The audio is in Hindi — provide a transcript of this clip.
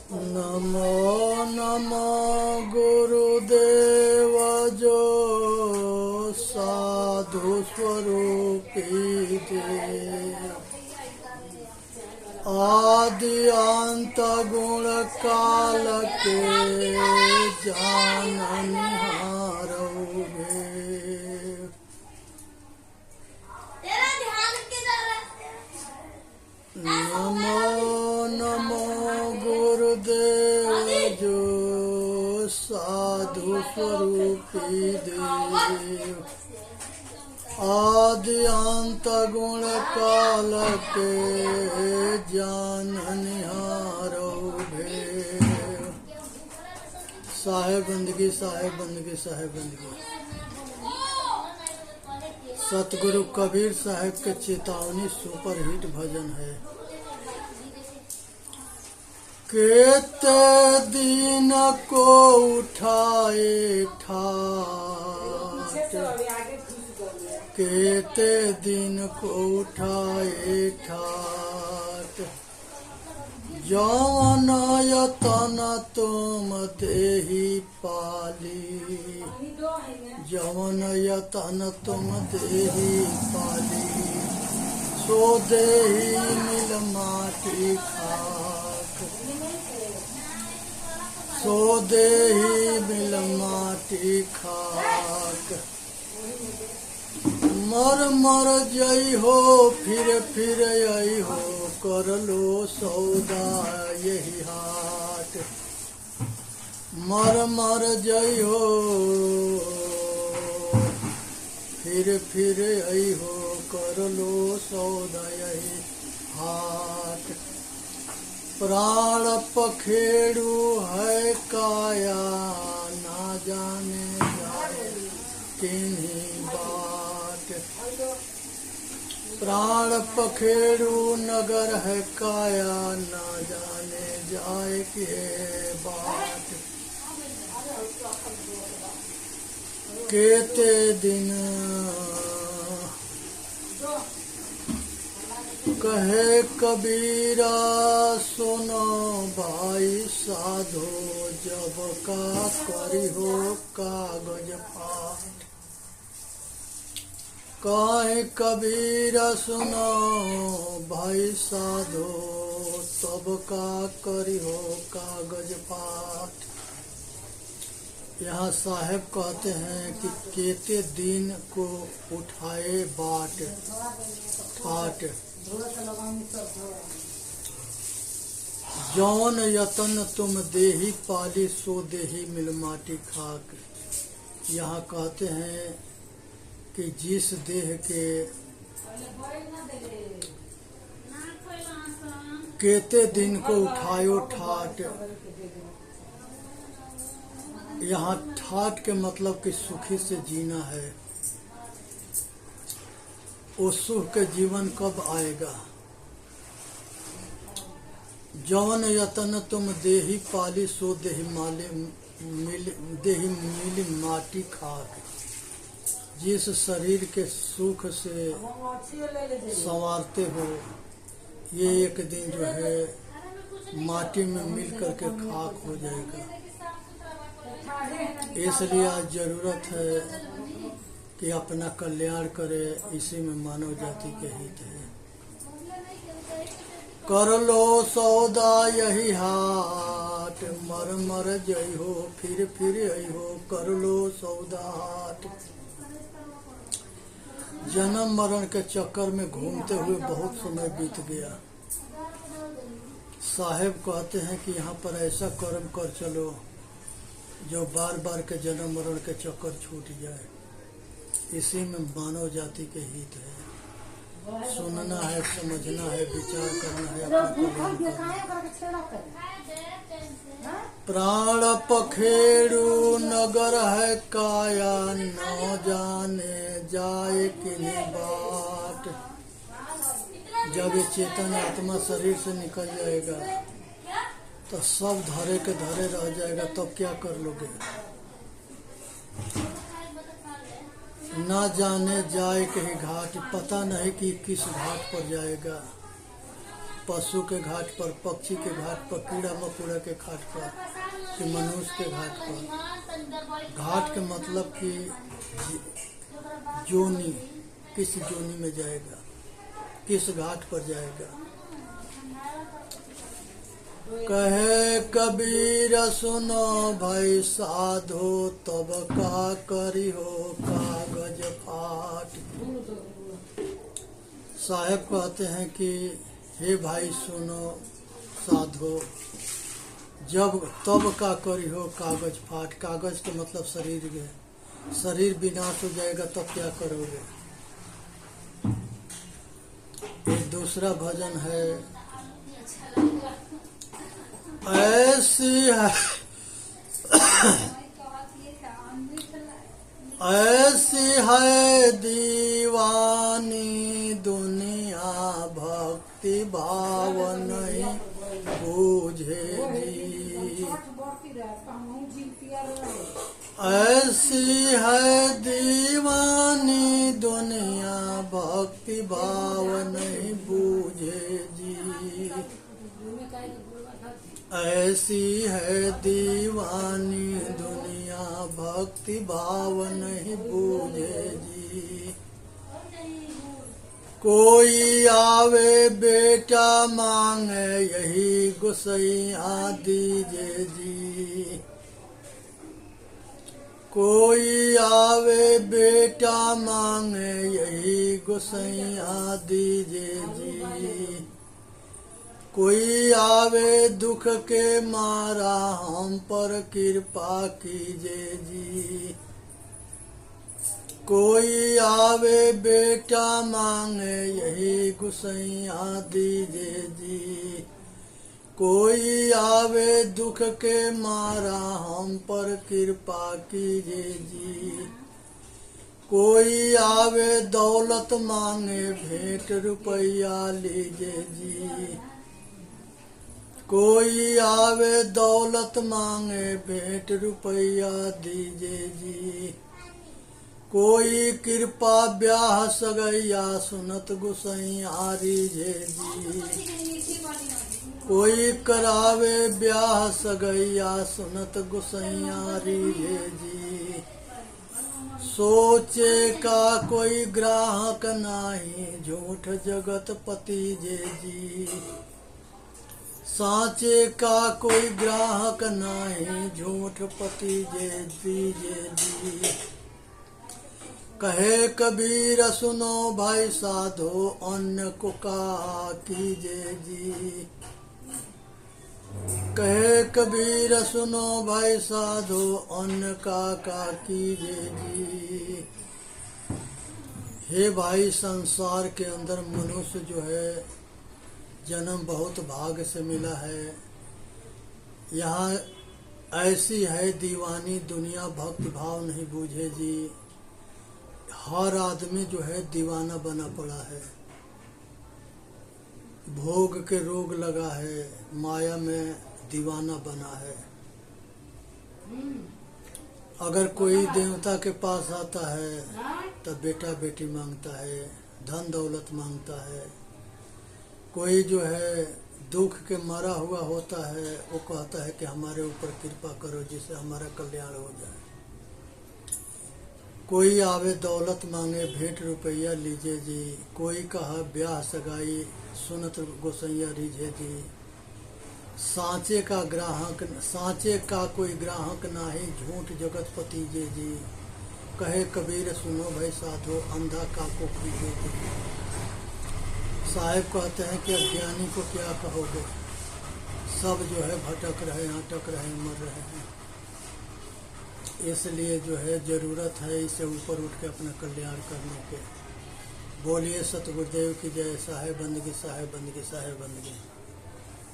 नमो नमो गुरुदेव जो साधु स्वरूपी दे आदि अंत गुण काल के जाननिहारोगे। नमो नमो गुरुदेव जो साधु स्वरूपी देव आदि अंत गुण काल के जाननिहारोगे। साहेब बंदगी साहेब बंदगी साहेब बंदगी। सतगुरु कबीर साहेब के चेतावनी सुपरहिट भजन है। केते दिन को उठाए ठाट, केते दिन को उठाए ठाट, जौन यतन तुम देहि पाली, जौन यतन तुम देहि पाली, सो देहि मिल माटी खाक, सो देहि मिल माटी खाक। मर मर जई हो फिर आई हो, कर लो सौदा यही हाट। मर मर जई हो फिर आई हो, कर लो सौदा यही हाट। प्राण पखेड़ू है काया, ना जाने जाए किन्हीं बाट। प्राण पखेड़ू नगर है काया, ना जाने जाए के बाट। केते दिन कहे कबीरा, सुनो भाई साधो, जब का करी हो कागज पाठ। कहे कबीरा सुनो भाई साधो, तब का करी हो कागज पाठ। यहाँ साहेब कहते हैं कि केते दिन को उठाए बाट ठाट, जौन यतन तुम देही पाली, सो देही मिल माटी खाक। यहाँ कहते हैं कि जिस देह के केते दिन को उठायो ठाट, यहाँ ठाट के मतलब कि सुखी से जीना है। वो सुख के जीवन कब आएगा? जौन यतन तुम देही पाली, सो देही मिली माटी खाक। जिस शरीर के सुख से संवारते हो, ये एक दिन जो है माटी में मिल करके खाक हो जाएगा। इसलिए आज जरूरत है कि अपना कल्याण करे, इसी में मानव जाति के हित है। कर लो सौदा यही हाट, मर मर जई हो फिर आई हो, कर लो सौदा हाट। जन्म मरण के चक्कर में घूमते हुए बहुत समय बीत गया। साहेब कहते हैं कि यहाँ पर ऐसा कर्म कर चलो जो बार बार के जन्म मरण के चक्कर छूट जाए। इसी में मानव जाति के हित है। सुनना है, समझना है, विचार करना है, अपना प्राण पखेड़ू नगर है काया, न जाने जाए किन्हीं बाट। जब ये चेतन आत्मा शरीर से निकल जाएगा तो सब धरे के धरे रह जाएगा, तब क्या कर लोगे? ना जाने जाए कहीं घाट, पता नहीं कि किस घाट पर जाएगा। पशु के घाट पर, पक्षी के घाट पर, कीड़ा मकोड़ा के घाट पर, कि मनुष्य के घाट पर। घाट के मतलब कि जोनी, किस जोनी में जाएगा, किस घाट पर जाएगा। कहे कबीर सुनो भाई साधो, तब का करी हो कागज फाट। साहेब कहते हैं कि हे भाई सुनो साधो, जब तब का करी हो कागज फाट। कागज के मतलब शरीर है, शरीर विनाश हो जाएगा तब क्या करोगे। एक दूसरा भजन है, ऐसी है ऐसी है दीवानी दुनिया, भक्ति भाव नहीं बूझेगी। ऐसी है दीवानी दुनिया, भक्ति भाव नहीं बूझेगी। ऐसी है दीवानी दुनिया, भक्ति भाव नहीं बूझेगी। कोई आवे बेटा मांगे, यही गुसैया दीजे जी। कोई आवे बेटा मांगे, यही गुसैया दीजे जी। कोई आवे दुख के मारा, हम पर कृपा कीजिए जी। कोई आवे बेटा मांगे, यही गुसैया दीजिए जी। कोई आवे दुख के मारा, हम पर कृपा कीजिए जी। कोई आवे दौलत मांगे, भेंट रुपया लीजिए जी। कोई आवे दौलत मांगे, भेंट रुपया दीजिए जी। कोई कृपा ब्याह सगैया, सुनत गुसैया रीझे जी। कोई करावे ब्याह सगैया, सुनत गुसैया रीझे जी। सोचे का कोई ग्राहक नाही, झूठ जगत पति जे जी। साचे का कोई ग्राहक नाही, झूठ पति जे दीजे जी। कहे कबीर सुनो भाई साधो, अन्य को का कीजे जी। कहे कबीर सुनो भाई साधो, अन्य का कीजे जी। हे भाई, संसार के अंदर मनुष्य जो है जन्म बहुत भाग्य से मिला है। यहाँ ऐसी है दीवानी दुनिया, भक्ति भाव नहीं बूझे जी। हर आदमी जो है दीवाना बना पड़ा है, भोग के रोग लगा है, माया में दीवाना बना है। अगर कोई देवता के पास आता है तो बेटा बेटी मांगता है, धन दौलत मांगता है। कोई जो है दुख के मरा हुआ होता है, वो कहता है कि हमारे ऊपर कृपा करो जिससे हमारा कल्याण हो जाए। कोई आवे दौलत मांगे, भेंट रुपया लीजिए जी। कोई कहा ब्याह सगाई, सुनत गोसैया रीझे जी। सांचे का ग्राहक, सांचे का कोई ग्राहक नाही, झूठ जगत पति जे जी। कहे कबीर सुनो भाई साधो, अंधा का को कीजे जी। साहेब कहते हैं कि अज्ञानी को क्या कहोगे, सब जो है भटक रहे, अटक रहे, मर रहे हैं। इसलिए जो है जरूरत है इसे ऊपर उठ के अपना कल्याण करने के। बोलिए सतगुरुदेव की जय। साहेब बंदगी, साहेब बंदगी, साहेब बंदगी।